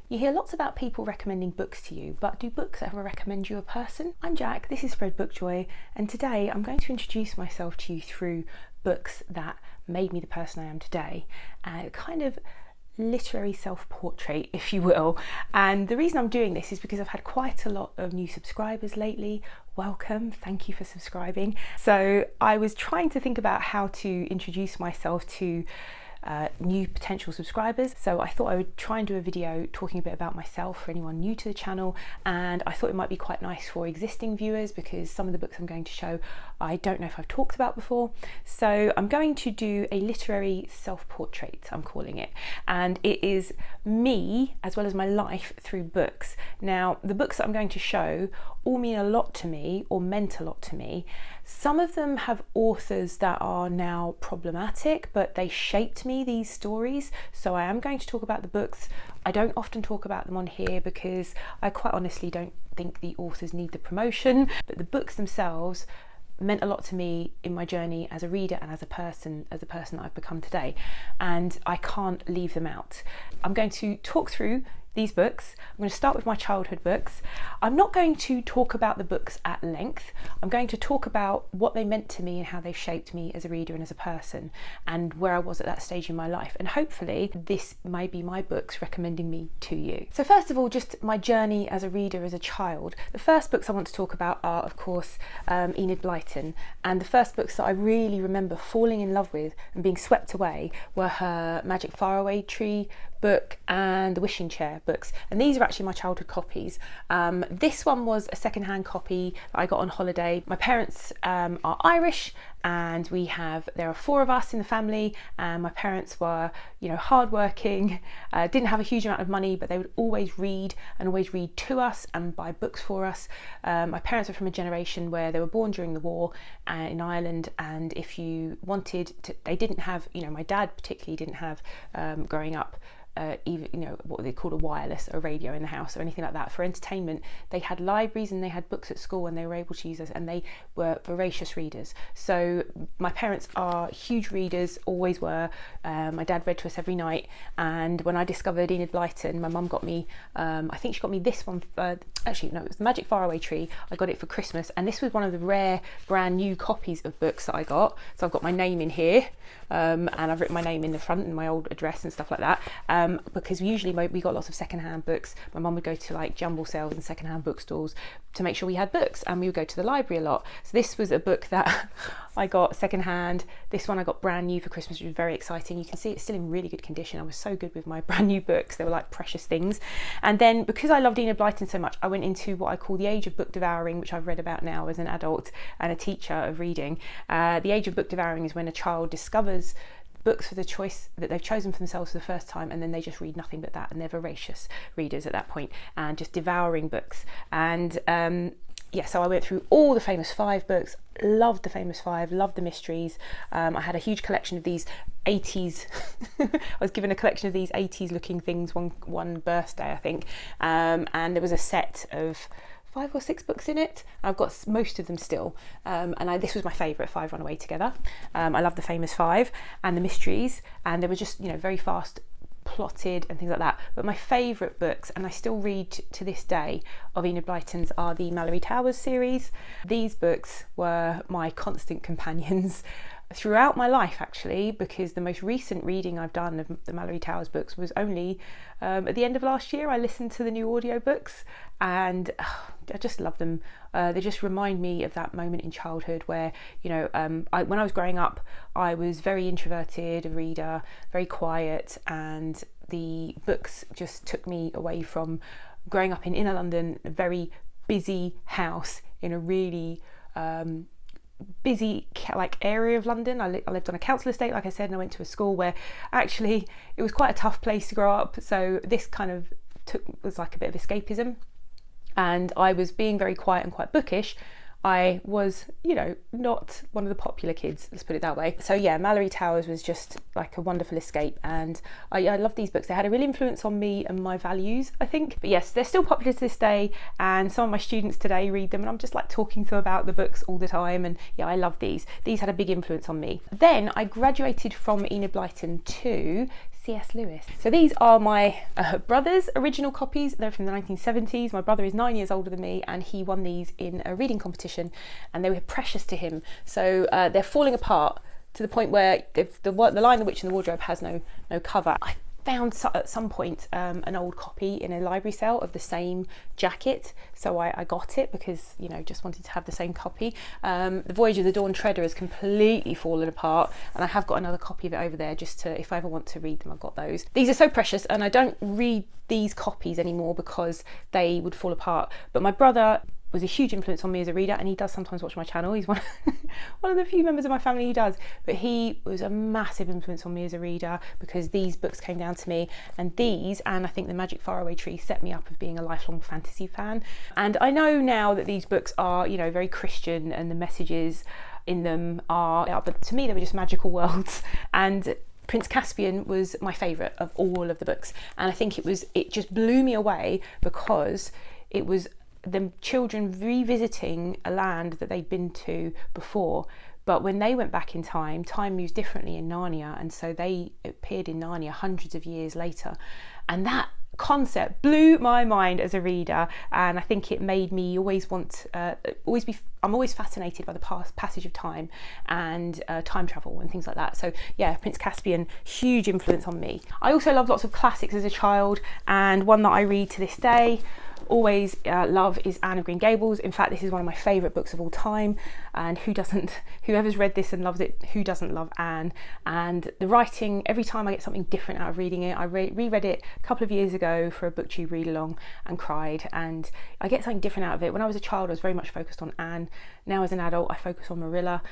You hear lots about people recommending books to you, but do books ever recommend you a person? I'm Jack, this is Spread Bookjoy, and today I'm going to introduce myself to you through books that made me the person I am today. Kind of literary self-portrait, if you will. And the reason I'm doing this is because I've had quite a lot of new subscribers lately. Welcome, thank you for subscribing. So I was trying to think about how to introduce myself to new potential subscribers, so I thought I would try and do a video talking a bit about myself for anyone new to the channel, and I thought it might be quite nice for existing viewers because some of the books I'm going to show I don't know if I've talked about before. So I'm going to do a literary self-portrait, I'm calling it, and it is me as well as my life through books. Now the books that I'm going to show all mean a lot to me, or meant a lot to me. Some of them have authors that are now problematic, but they shaped me, these stories. So I am going to talk about the books. I don't often talk about them on here because I quite honestly don't think the authors need the promotion, but the books themselves meant a lot to me in my journey as a reader and as a person that I've become today, and I can't leave them out. I'm going to talk through these books. I'm going to start with my childhood books. I'm not going to talk about the books at length. I'm going to talk about what they meant to me and how they've shaped me as a reader and as a person, and where I was at that stage in my life. And hopefully this may be my books recommending me to you. So first of all, just my journey as a reader as a child. The first books I want to talk about are, of course, Enid Blyton. And the first books that I really remember falling in love with and being swept away were her Magic Faraway Tree book and the Wishing Chair books, and these are actually my childhood copies. This one was a second-hand copy that I got on holiday. My parents are Irish, and there are 4 of us in the family, and my parents were, hardworking, didn't have a huge amount of money, but they would always read and always read to us and buy books for us. My parents were from a generation where they were born during the war in Ireland, and if you wanted to, they didn't have, my dad particularly didn't have, growing up, even what they called a radio in the house or anything like that. For entertainment, they had libraries and they had books at school, and they were able to use those, and they were voracious readers. So my parents are huge readers, always were. My dad read to us every night, and when I discovered Enid Blyton, my mum got me, I think she got me this one, actually no, it was the Magic Faraway Tree. I got it for Christmas, and this was one of the rare brand new copies of books that I got. So I've got my name in here, and I've written my name in the front and my old address and stuff like that. Because usually we got lots of secondhand books. My mum would go to like jumble sales and secondhand bookstores to make sure we had books, and we would go to the library a lot. So this was a book that I got secondhand. This one I got brand new for Christmas, which was very exciting. You can see it's still in really good condition. I was so good with my brand new books. They were like precious things. And then because I loved Enid Blyton so much, I went into what I call the age of book devouring, which I've read about now as an adult and a teacher of reading. The age of book devouring is when a child discovers books for the choice that they've chosen for themselves for the first time, and then they just read nothing but that, and they're voracious readers at that point and just devouring books. And so I went through all the famous 5 books, loved the famous 5, loved the mysteries. I had a huge collection of these 80s I was given a collection of these 80s looking things one birthday, I think, and there was a set of 5 or 6 books in it. I've got most of them still, and this was my favourite, 5 Run Away Together. I love the famous 5 and the mysteries, and they were just very fast plotted and things like that. But my favourite books, and I still read to this day, of Enid Blyton's are the Malory Towers series. These books were my constant companions throughout my life, actually, because the most recent reading I've done of the Malory Towers books was only at the end of last year. I listened to the new audiobooks, and I just love them. They just remind me of that moment in childhood where, when I was growing up, I was very introverted, a reader, very quiet, and the books just took me away from growing up in inner London, a very busy house in a really busy area of London. I lived on a council estate, like I said, and I went to a school where actually it was quite a tough place to grow up. So this kind of was like a bit of escapism, and I was being very quiet and quite bookish. I was, not one of the popular kids, let's put it that way. So yeah, Malory Towers was just like a wonderful escape, and I love these books. They had a real influence on me and my values, I think. But yes, they're still popular to this day, and some of my students today read them, and I'm just like talking to them about the books all the time, and yeah, I love these. These had a big influence on me. Then I graduated from Enid Blyton to C.S. Lewis. So these are my brother's original copies. They're from the 1970s. My brother is 9 years older than me, and he won these in a reading competition, and they were precious to him. So they're falling apart to the point where the Lion, the Witch and the Wardrobe has no cover. I found at some point an old copy in a library sale of the same jacket, so I got it because, you know, just wanted to have the same copy. The Voyage of the Dawn Treader has completely fallen apart, and I have got another copy of it over there just to, if I ever want to read them, I've got those. These are so precious, and I don't read these copies anymore because they would fall apart. But my brother was a huge influence on me as a reader, and he does sometimes watch my channel. He's one of the few members of my family who does, but he was a massive influence on me as a reader because these books came down to me, and these, and I think The Magic Faraway Tree, set me up of being a lifelong fantasy fan. And I know now that these books are, you know, very Christian, and the messages in them are, but to me they were just magical worlds. And Prince Caspian was my favourite of all of the books, and I think it just blew me away because it was the children revisiting a land that they'd been to before, but when they went back in time moves differently in Narnia, and so they appeared in Narnia hundreds of years later, and that concept blew my mind as a reader. And I think it made me always want I'm always fascinated by the passage of time and time travel and things like that. So yeah, Prince Caspian, huge influence on me. I also loved lots of classics as a child, and one that I read to this day, always love, is Anne of Green Gables. In fact, this is one of my favourite books of all time, and whoever's read this and loves it, who doesn't love Anne? And the writing, every time I get something different out of reading it. I reread it a couple of years ago for a Booktube read along and cried, and I get something different out of it. When I was a child, I was very much focused on Anne. Now as an adult, I focus on Marilla.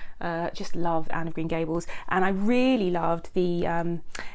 Just loved Anne of Green Gables, and I really loved the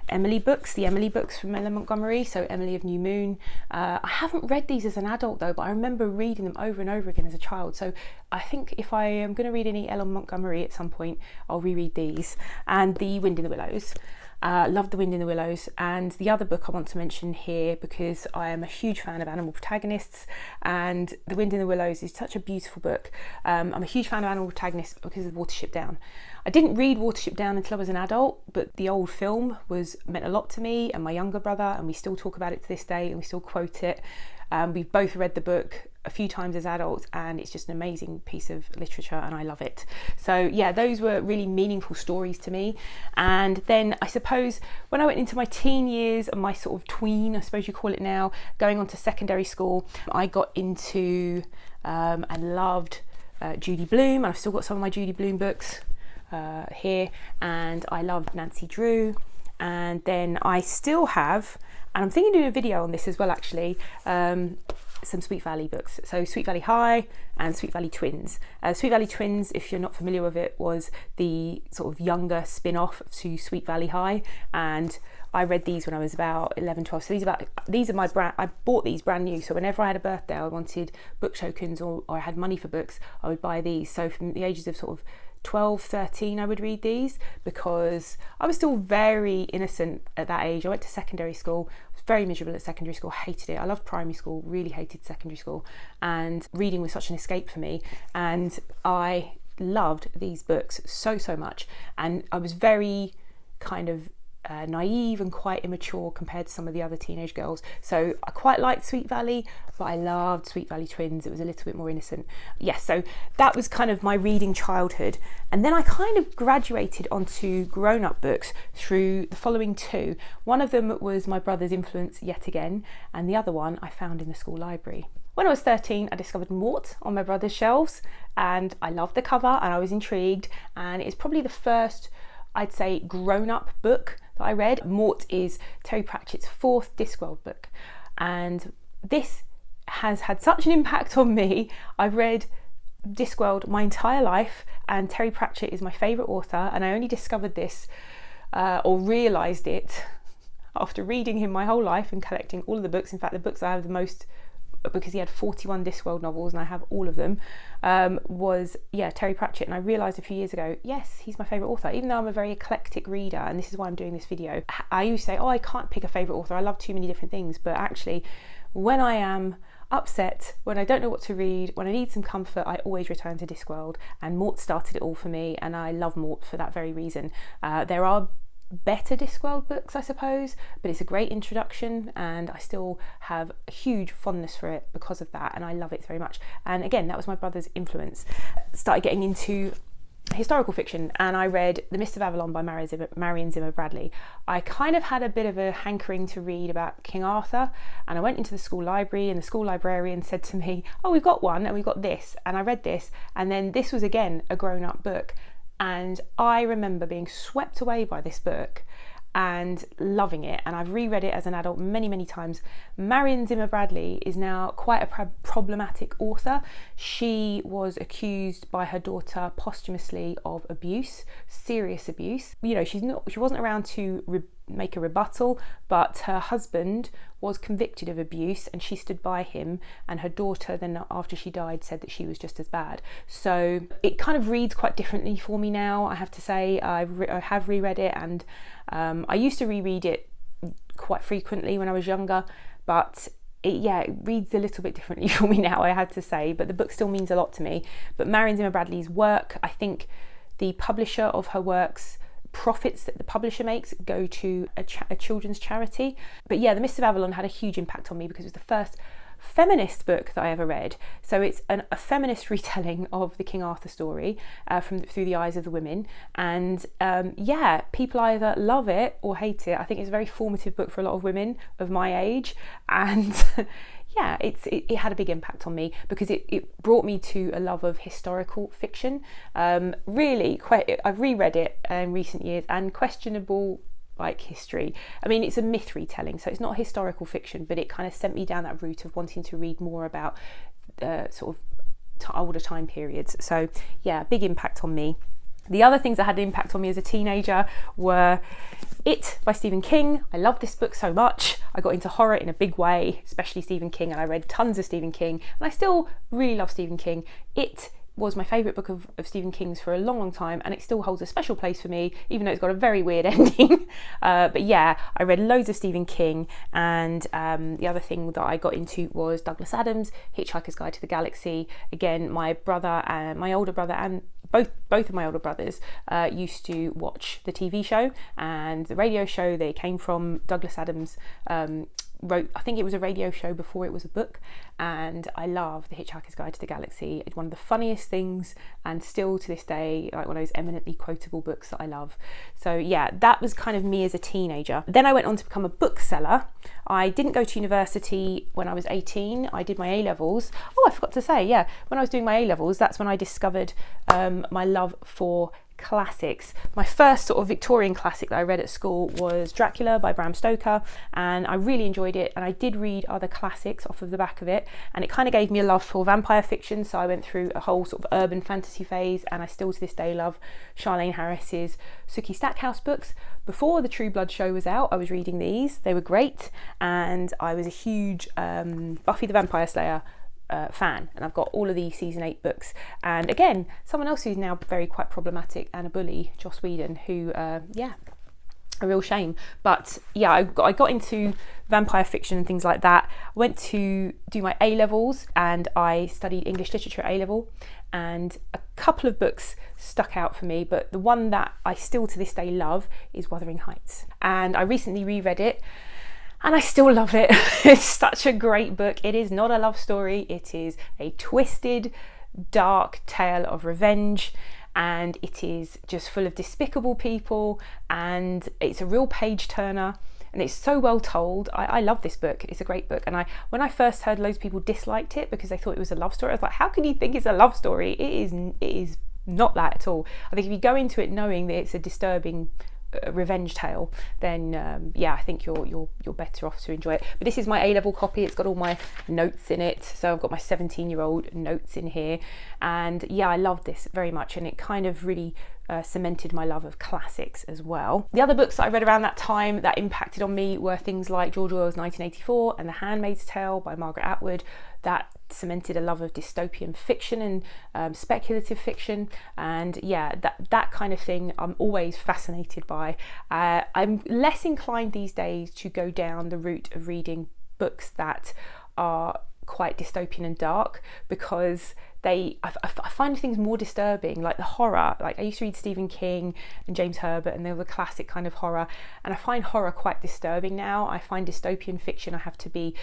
Emily books from Ella Montgomery, so Emily of New Moon. I haven't read these as an adult though, but I remember reading them over and over again as a child. So I think if I am going to read any Ella Montgomery at some point, I'll reread these. And The Wind in the Willows. Loved The Wind in the Willows. And the other book I want to mention here, because I am a huge fan of animal protagonists, and The Wind in the Willows is such a beautiful book. I'm a huge fan of animal protagonists because of Watership Down. I didn't read Watership Down until I was an adult, but the old film meant a lot to me and my younger brother, and we still talk about it to this day, and we still quote it. We've both read the book a few times as adults, and it's just an amazing piece of literature, and I love it. So yeah, those were really meaningful stories to me. And then I suppose when I went into my teen years and my sort of tween, I suppose you call it now, going on to secondary school, I got into and loved Judy Blume, and I've still got some of my Judy Blume books here, and I loved Nancy Drew. And then I still have, and I'm thinking of doing a video on this as well actually, some Sweet Valley books. So Sweet Valley High and Sweet Valley Twins. Sweet Valley Twins, if you're not familiar with it, was the sort of younger spin-off to Sweet Valley High, and I read these when I was about 11, 12. So these are my brand. I bought these brand new. So whenever I had a birthday, I wanted book tokens, or I had money for books, I would buy these. So from the ages of sort of 12, 13, I would read these because I was still very innocent at that age. I went to secondary school, was very miserable at secondary school, hated it. I loved primary school, really hated secondary school, and reading was such an escape for me, and I loved these books so much. And I was very kind of naive and quite immature compared to some of the other teenage girls, so I quite liked Sweet Valley, but I loved Sweet Valley Twins. It was a little bit more innocent. Yes, so that was kind of my reading childhood, and then I kind of graduated onto grown-up books through the following two. One of them was my brother's influence yet again, and the other one I found in the school library. When I was 13, I discovered Mort on my brother's shelves, and I loved the cover and I was intrigued, and it's probably the first, I'd say, grown-up book that I read. Mort is Terry Pratchett's fourth Discworld book, and this has had such an impact on me. I've read Discworld my entire life, and Terry Pratchett is my favourite author, and I only discovered this or realised it after reading him my whole life and collecting all of the books. In fact, the books I have the most, because he had 41 Discworld novels and I have all of them, was Terry Pratchett. And I realised a few years ago, yes, he's my favourite author, even though I'm a very eclectic reader, and this is why I'm doing this video. I used to say, I can't pick a favourite author, I love too many different things, but actually when I am upset, when I don't know what to read, when I need some comfort, I always return to Discworld, and Mort started it all for me, and I love Mort for that very reason. There are better Discworld books, I suppose, but it's a great introduction and I still have a huge fondness for it because of that, and I love it very much. And again, that was my brother's influence. Started getting into historical fiction and I read The Mist of Avalon by Marion Zimmer Bradley. I kind of had a bit of a hankering to read about King Arthur, and I went into the school library and the school librarian said to me, oh, we've got one and we've got this, and I read this, and then this was again a grown-up book, and I remember being swept away by this book and loving it, and I've reread it as an adult many times. Marion Zimmer Bradley is now quite a problematic author. She was accused by her daughter posthumously of abuse, serious abuse. You know, she wasn't around to make a rebuttal, but her husband was convicted of abuse and she stood by him, and her daughter then, after she died, said that she was just as bad. So it kind of reads quite differently for me now, I have to say. I have reread it, and I used to reread it quite frequently when I was younger, but it reads a little bit differently for me now, I have to say, but the book still means a lot to me. But Marion Zimmer Bradley's work, I think the publisher of her works, profits that the publisher makes go to a children's charity. But yeah, The Mist of Avalon had a huge impact on me because it was the first feminist book that I ever read. So it's a feminist retelling of the King Arthur story through the eyes of the women, and people either love it or hate it. I think it's a very formative book for a lot of women of my age, and it had a big impact on me because it brought me to a love of historical fiction. I've reread it in recent years, and questionable like history. I mean, it's a myth retelling, so it's not historical fiction, but it kind of sent me down that route of wanting to read more about sort of older time periods. So yeah, big impact on me. The other things that had an impact on me as a teenager were It by Stephen King. I love this book so much. I got into horror in a big way, especially Stephen King, and I read tons of Stephen King, and I still really love Stephen King. It was my favourite book of Stephen King's for a long time, and it still holds a special place for me, even though it's got a very weird ending. But yeah, I read loads of Stephen King, and the other thing that I got into was Douglas Adams' Hitchhiker's Guide to the Galaxy. Again, my brother and my older brother, and both of my older brothers used to watch the TV show and the radio show. They came from Douglas Adams. Wrote, I think it was a radio show before it was a book, and I love The Hitchhiker's Guide to the Galaxy. It's one of the funniest things, and still to this day, like one of those eminently quotable books that I love. So yeah, that was kind of me as a teenager. Then I went on to become a bookseller. I didn't go to university when I was 18. I did my A-levels. Oh, I forgot to say, yeah, when I was doing my A-levels, that's when I discovered my love for classics. My first sort of Victorian classic that I read at school was Dracula by Bram Stoker, and I really enjoyed it, and I did read other classics off of the back of it, and it kind of gave me a love for vampire fiction, so I went through a whole sort of urban fantasy phase, and I still to this day love Charlene Harris's Sookie Stackhouse books. Before the True Blood show was out, I was reading these. They were great, and I was a huge Buffy the Vampire Slayer fan, and I've got all of the season 8 books. And again, someone else who's now quite problematic and a bully, Joss Whedon, who a real shame. But yeah, I got into vampire fiction and things like that. I went to do my A-levels, and I studied English literature at A-level, and a couple of books stuck out for me, but the one that I still to this day love is Wuthering Heights, and I recently reread it, and I still love it. It's such a great book. It is not a love story. It is a twisted, dark tale of revenge, and it is just full of despicable people, and it's a real page turner, and it's so well told. I love this book. It's a great book. And when I first heard loads of people disliked it because they thought it was a love story, I was like, how can you think it's a love story? It is not that at all. I think if you go into it knowing that it's a disturbing revenge tale, then I think you're better off to enjoy it. But this is my A-level copy. It's got all my notes in it, so I've got my 17-year-old notes in here, and yeah, I love this very much, and it kind of really cemented my love of classics as well. The other books that I read around that time that impacted on me were things like George Orwell's 1984 and The Handmaid's Tale by Margaret Atwood. That cemented a love of dystopian fiction and speculative fiction, and yeah, that kind of thing I'm always fascinated by. I'm less inclined these days to go down the route of reading books that are quite dystopian and dark, because I find things more disturbing, like the horror. Like I used to read Stephen King and James Herbert, and they were the classic kind of horror, and I find horror quite disturbing now. I find dystopian fiction I have to be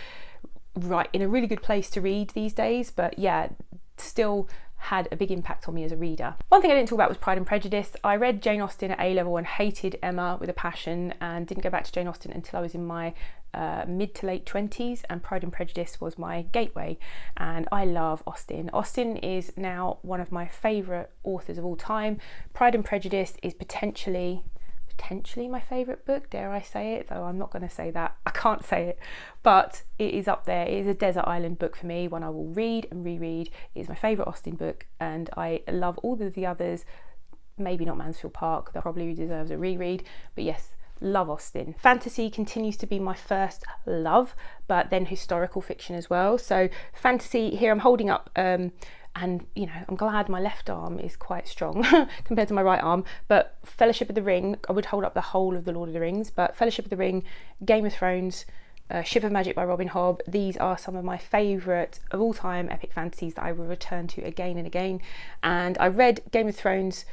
right in a really good place to read these days, but yeah, still had a big impact on me as a reader. One thing I didn't talk about was Pride and Prejudice. I read Jane Austen at A-level and hated Emma with a passion, and didn't go back to Jane Austen until I was in my mid to late 20s, and Pride and Prejudice was my gateway, and I love Austen. Austen is now one of my favourite authors of all time. Pride and Prejudice is potentially my favourite book, dare I say it, though I'm not going to say that, I can't say it, but it is up there. It is a desert island book for me, one I will read and reread. It is my favourite Austen book, and I love all of the others. Maybe not Mansfield Park, that probably deserves a reread, but yes, love Austen. Fantasy continues to be my first love, but then historical fiction as well. So fantasy, here I'm holding up and you know, I'm glad my left arm is quite strong compared to my right arm, but Fellowship of the Ring, I would hold up the whole of the Lord of the Rings, but Fellowship of the Ring, Game of Thrones, Ship of Magic by Robin Hobb, these are some of my favourite of all time epic fantasies that I will return to again and again. And I read Game of Thrones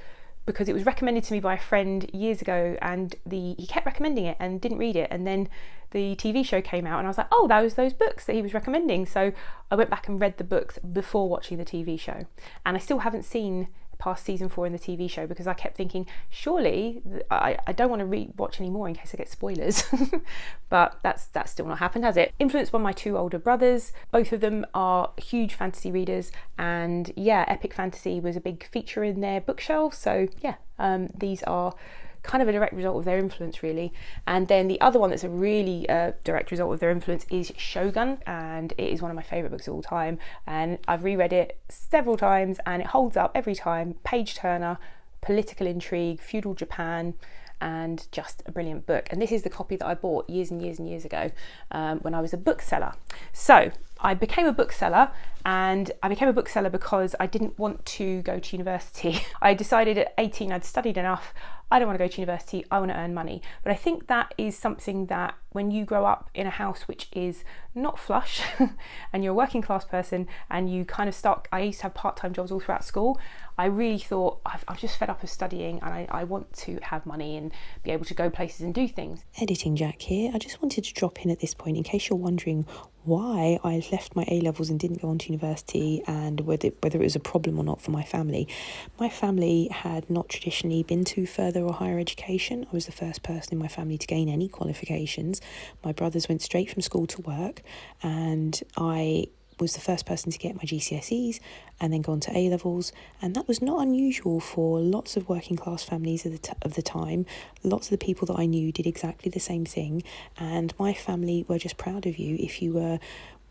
because it was recommended to me by a friend years ago, and he kept recommending it and didn't read it, and then the TV show came out and I was like, oh, that was those books that he was recommending. So I went back and read the books before watching the TV show, and I still haven't seen past season 4 in the TV show because I kept thinking, surely I don't want to watch any more in case I get spoilers. But that's still not happened, has it? Influenced by my 2 older brothers, both of them are huge fantasy readers, and yeah, epic fantasy was a big feature in their bookshelves. So yeah, these are kind of a direct result of their influence, really. And then the other one that's a really direct result of their influence is Shogun, and it is one of my favourite books of all time, and I've reread it several times and it holds up every time. Page turner, political intrigue, feudal Japan, and just a brilliant book. And this is the copy that I bought years and years and years ago when I was a bookseller. So I became a bookseller, and I became a bookseller because I didn't want to go to university. I decided at 18 I'd studied enough, I don't want to go to university, I want to earn money. But I think that is something that when you grow up in a house which is not flush and you're a working class person and you kind of start, I used to have part-time jobs all throughout school, I really thought I'm just fed up of studying, and I want to have money and be able to go places and do things. Editing Jack here. I just wanted to drop in at this point in case you're wondering why I left my A-levels and didn't go on to university, and whether it was a problem or not for my family. My family had not traditionally been to further or higher education. I was the first person in my family to gain any qualifications. My brothers went straight from school to work, and I was the first person to get my GCSEs and then go on to A-levels, and that was not unusual for lots of working class families of the time. Lots of the people that I knew did exactly the same thing, and my family were just proud of you if you were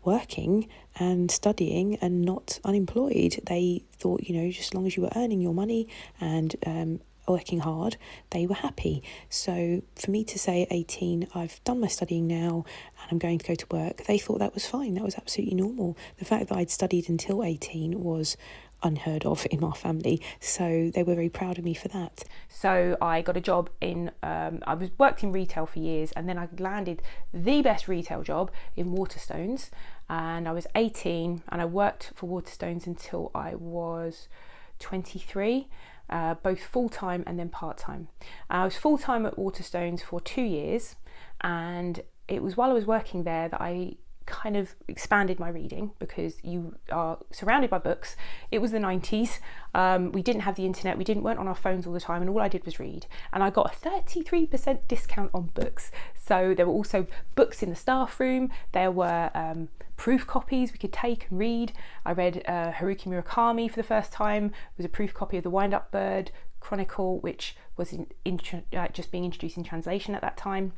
working and studying and not unemployed. They thought, you know, just as long as you were earning your money and working hard, they were happy. So for me to say at 18, I've done my studying now and I'm going to go to work, they thought that was fine. That was absolutely normal. The fact that I'd studied until 18 was unheard of in our family, so they were very proud of me for that. So I got a job in worked in retail for years, and then I landed the best retail job in Waterstones, and I was 18 and I worked for Waterstones until I was 23. Both full-time and then part-time. I was full-time at Waterstones for 2 years, and it was while I was working there that I kind of expanded my reading, because you are surrounded by books. It was the 90s. We didn't have the internet, weren't on our phones all the time, and all I did was read, and I got a 33% discount on books. So there were also books in the staff room, there were proof copies we could take and read. I read Haruki Murakami for the first time. It was a proof copy of The Wind-Up Bird Chronicle, which was just being introduced in translation at that time.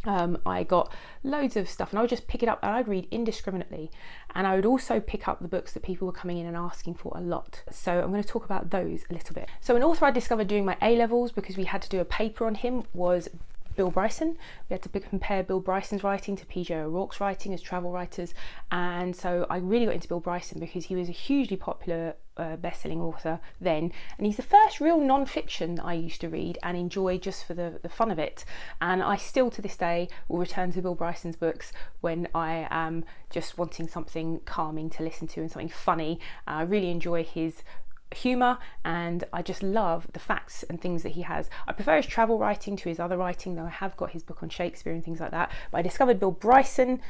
I got loads of stuff, and I would just pick it up and I'd read indiscriminately, and I would also pick up the books that people were coming in and asking for a lot. So I'm going to talk about those a little bit. So an author I discovered doing my A-levels, because we had to do a paper on him, was Bill Bryson. We had to compare Bill Bryson's writing to PJ O'Rourke's writing as travel writers, and so I really got into Bill Bryson because he was a hugely popular best-selling author then, and he's the first real non-fiction that I used to read and enjoy just for the fun of it. And I still to this day will return to Bill Bryson's books when I am just wanting something calming to listen to and something funny. I really enjoy his humour, and I just love the facts and things that he has. I prefer his travel writing to his other writing, though I have got his book on Shakespeare and things like that. But I discovered Bill Bryson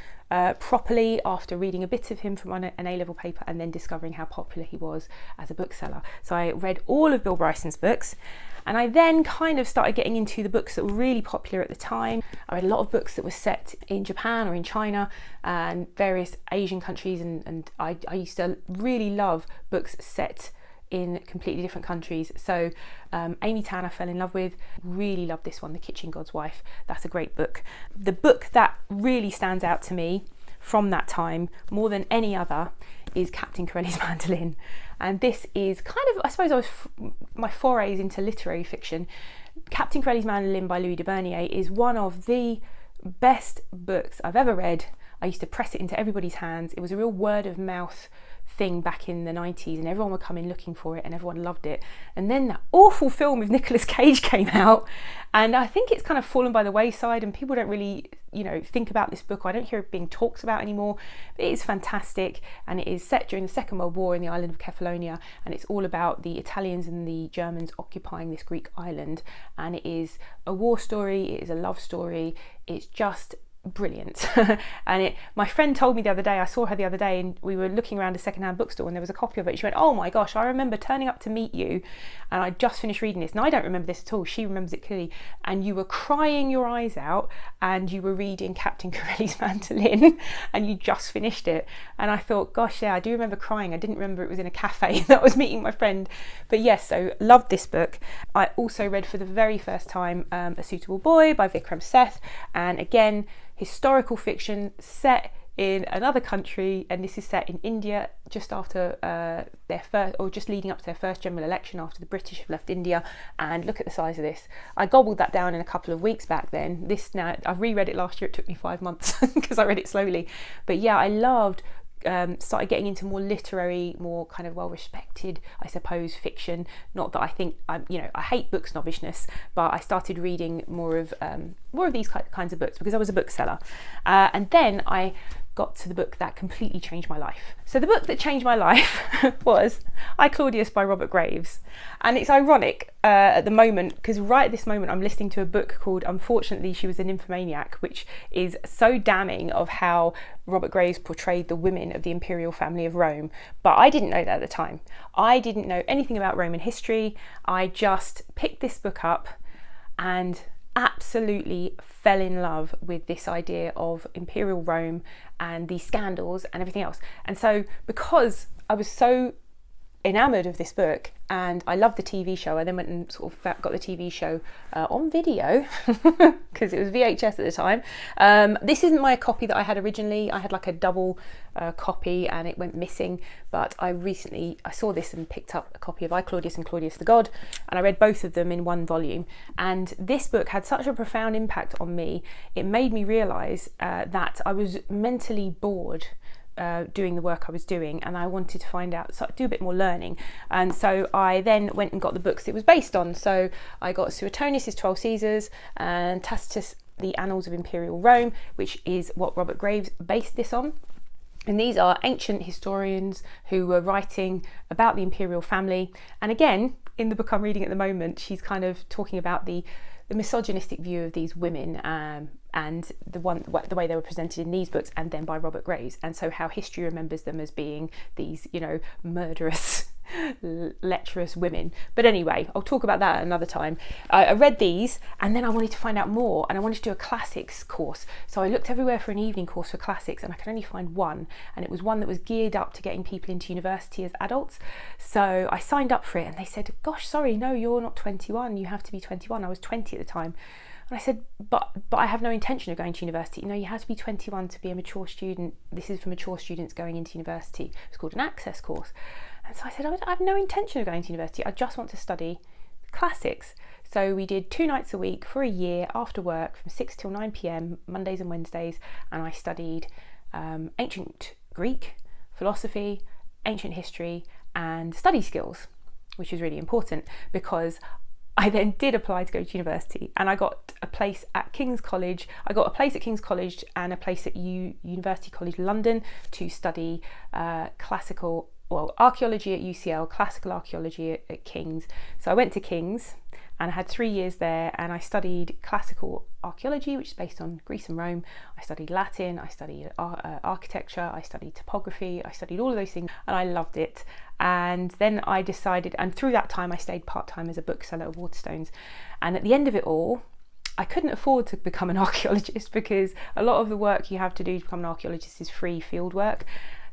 properly after reading a bit of him from an A-level paper and then discovering how popular he was as a bookseller. So I read all of Bill Bryson's books, and I then kind of started getting into the books that were really popular at the time. I read a lot of books that were set in Japan or in China and various Asian countries, and I used to really love books set in completely different countries. So Amy Tan I fell in love with, really loved this one, The Kitchen God's Wife. That's a great book. The book that really stands out to me from that time more than any other is Captain Corelli's Mandolin, and this is kind of, I suppose, my forays into literary fiction. Captain Corelli's Mandolin by Louis de Bernier is one of the best books I've ever read. I used to press it into everybody's hands. It was a real word of mouth thing back in the 90s, and everyone would come in looking for it and everyone loved it. And then that awful film with Nicolas Cage came out, and I think it's kind of fallen by the wayside and people don't really, think about this book. I don't hear it being talked about anymore. But it is fantastic, and it is set during the Second World War in the island of Kefalonia, and it's all about the Italians and the Germans occupying this Greek island, and it is a war story, it is a love story, it's just brilliant. And my friend told me the other day, I saw her the other day and we were looking around a secondhand bookstore and there was a copy of it. She went, "Oh my gosh, I remember turning up to meet you and I just finished reading this." And I don't remember this at all, she remembers it clearly, and you were crying your eyes out and you were reading Captain Corelli's Mandolin and you just finished it. And I thought, gosh, yeah, I do remember crying. I didn't remember it was in a cafe that I was meeting my friend. But yes, so loved this book. I also read for the very first time A Suitable Boy by Vikram Seth, and again, historical fiction set in another country, and this is set in India just after their first, or just leading up to their first general election after the British have left India. And look at the size of this. I gobbled that down in a couple of weeks back then. This now, I've reread it last year, it took me 5 months because I read it slowly. But yeah, I loved started getting into more literary, more kind of well-respected, I suppose, fiction. Not that I think I hate book snobbishness, but I started reading more of these kinds of books because I was a bookseller. And then I got to the book that completely changed my life. So the book that changed my life was I, Claudius by Robert Graves. And it's ironic at the moment because right at this moment I'm listening to a book called Unfortunately She Was a Nymphomaniac, which is so damning of how Robert Graves portrayed the women of the imperial family of Rome. But I didn't know that at the time. I didn't know anything about Roman history. I just picked this book up and absolutely fell in love with this idea of imperial Rome and these scandals and everything else. And so because I was so enamoured of this book and I loved the TV show, I then went and sort of got the TV show on video because it was VHS at the time. This isn't my copy that I had originally. I had like a double copy and it went missing, but I saw this and picked up a copy of I, Claudius and Claudius the God, and I read both of them in one volume. And this book had such a profound impact on me. It made me realise that I was mentally bored doing the work I was doing, and I wanted to find out, do a bit more learning. And so I then went and got the books it was based on. So I got Suetonius' 12 Caesars and Tacitus' The Annals of Imperial Rome, which is what Robert Graves based this on. And these are ancient historians who were writing about the imperial family. And again, in the book I'm reading at the moment, she's kind of talking about the misogynistic view of these women and the way they were presented in these books, and then by Robert Graves, and so how history remembers them as being these, murderous, lecherous women. But anyway, I'll talk about that another time. I read these and then I wanted to find out more, and I wanted to do a classics course. So I looked everywhere for an evening course for classics and I could only find one, and it was one that was geared up to getting people into university as adults. So I signed up for it and they said, "Gosh, sorry, no, you're not 21, you have to be 21. I was 20 at the time. And I said, but I have no intention of going to university. No, you have to be 21 to be a mature student. This is for mature students going into university. It's called an access course. And so I said, I have no intention of going to university. I just want to study classics. So we did 2 nights a week for a year after work from 6 till 9 p.m, Mondays and Wednesdays, and I studied ancient Greek, philosophy, ancient history, and study skills, which is really important because I then did apply to go to university, and I got a place at King's College. I got a place at King's College and a place at University College London to study archaeology at UCL, classical archaeology at King's. So I went to King's and I had 3 years there, and I studied classical archaeology, which is based on Greece and Rome. I studied Latin, I studied architecture, I studied topography, I studied all of those things, and I loved it. And then I decided, and through that time I stayed part-time as a bookseller at Waterstones, and at the end of it all, I couldn't afford to become an archaeologist because a lot of the work you have to do to become an archaeologist is free field work.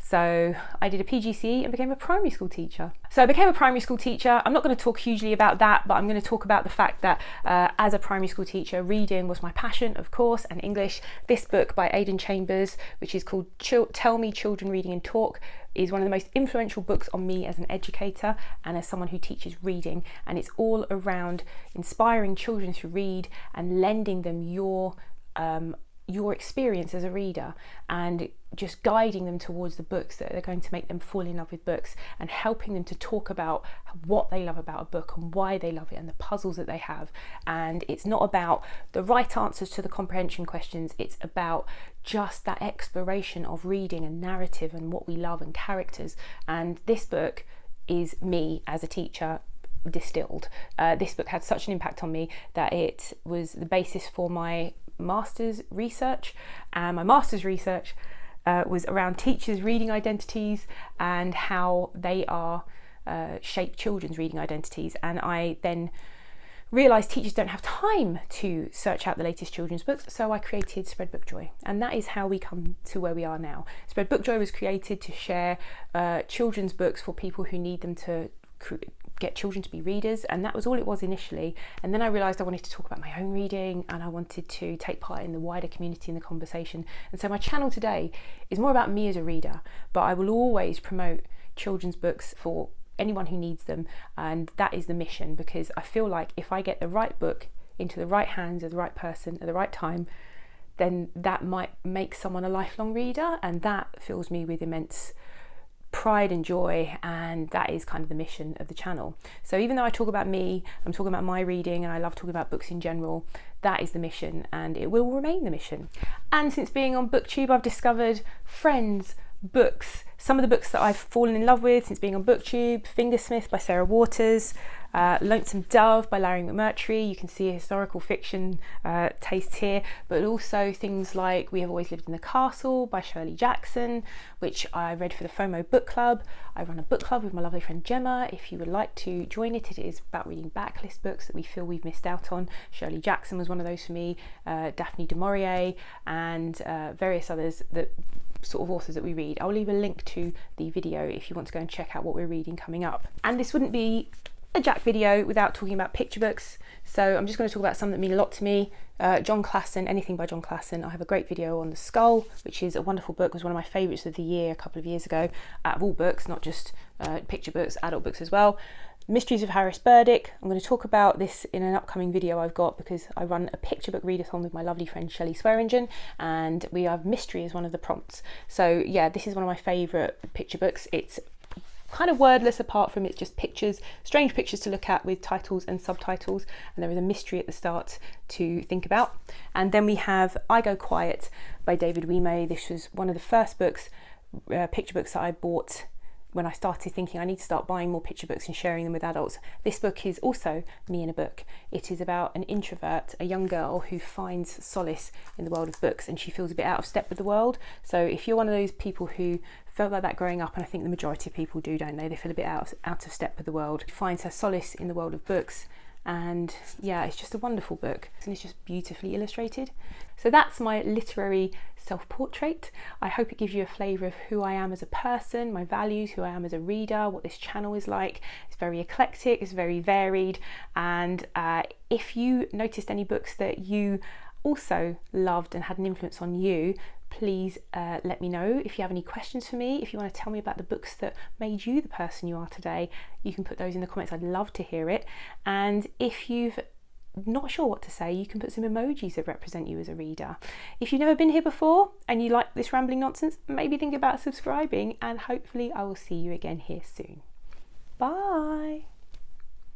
So I did a PGCE and became a primary school teacher. So I became a primary school teacher. I'm not going to talk hugely about that, but I'm going to talk about the fact that as a primary school teacher, reading was my passion, of course, and English. This book by Aidan Chambers, which is called Tell Me Children Reading and Talk, is one of the most influential books on me as an educator and as someone who teaches reading. And it's all around inspiring children to read and lending them your experience as a reader, and just guiding them towards the books that are going to make them fall in love with books, and helping them to talk about what they love about a book and why they love it and the puzzles that they have. And it's not about the right answers to the comprehension questions, it's about just that exploration of reading and narrative and what we love and characters. And this book is me as a teacher distilled. This book had such an impact on me that it was the basis for my master's research, and my master's research was around teachers' reading identities and how they are shape children's reading identities. And I then realised teachers don't have time to search out the latest children's books, so I created Spread Book Joy, and that is how we come to where we are now. Spread Book Joy was created to share children's books for people who need them to get children to be readers, and that was all it was initially. And then I realised I wanted to talk about my own reading, and I wanted to take part in the wider community and the conversation. And so my channel today is more about me as a reader, but I will always promote children's books for anyone who needs them, and that is the mission, because I feel like if I get the right book into the right hands of the right person at the right time, then that might make someone a lifelong reader, and that fills me with immense pride and joy, and that is kind of the mission of the channel. So even though I talk about me, I'm talking about my reading, and I love talking about books in general, that is the mission, and it will remain the mission. And since being on Booktube, I've discovered friends, books, some of the books that I've fallen in love with since being on Booktube: Fingersmith by Sarah Waters, Lonesome Dove by Larry McMurtry. You can see a historical fiction taste here, but also things like We Have Always Lived in the Castle by Shirley Jackson, which I read for the FOMO Book Club. I run a book club with my lovely friend Gemma. If you would like to join it, it is about reading backlist books that we feel we've missed out on. Shirley Jackson was one of those for me, Daphne du Maurier, and various others, that sort of authors that we read. I'll leave a link to the video if you want to go and check out what we're reading coming up. And this wouldn't be a Jack video without talking about picture books, so I'm just going to talk about some that mean a lot to me. John Klassen, anything by John Klassen. I have a great video on The Skull, which is a wonderful book, was one of my favourites of the year a couple of years ago, out of all books, not just picture books, adult books as well. Mysteries of Harris Burdick. I'm going to talk about this in an upcoming video I've got, because I run a picture book readathon with my lovely friend Shelley Swearingen, and we have mystery as one of the prompts. So yeah, this is one of my favourite picture books. It's kind of wordless, apart from it's just pictures, strange pictures to look at with titles and subtitles, and there is a mystery at the start to think about. And then we have I Go Quiet by David Wimay. This was one of the first books, picture books, that I bought when I started thinking I need to start buying more picture books and sharing them with adults. This book is also me in a book. It is about an introvert, a young girl who finds solace in the world of books, and she feels a bit out of step with the world. So if you're one of those people who felt like that growing up, and I think the majority of people do, don't they? They feel a bit out of step with the world. She finds her solace in the world of books, and yeah, it's just a wonderful book, and it's just beautifully illustrated. So that's my literary self-portrait. I hope it gives you a flavour of who I am as a person, my values, who I am as a reader, what this channel is like. It's very eclectic, it's very varied, and if you noticed any books that you also loved and had an influence on you, please let me know. If you have any questions for me, if you want to tell me about the books that made you the person you are today, you can put those in the comments. I'd love to hear it. And if you've not sure what to say, you can put some emojis that represent you as a reader. If you've never been here before and you like this rambling nonsense, maybe think about subscribing, and hopefully I will see you again here soon. Bye.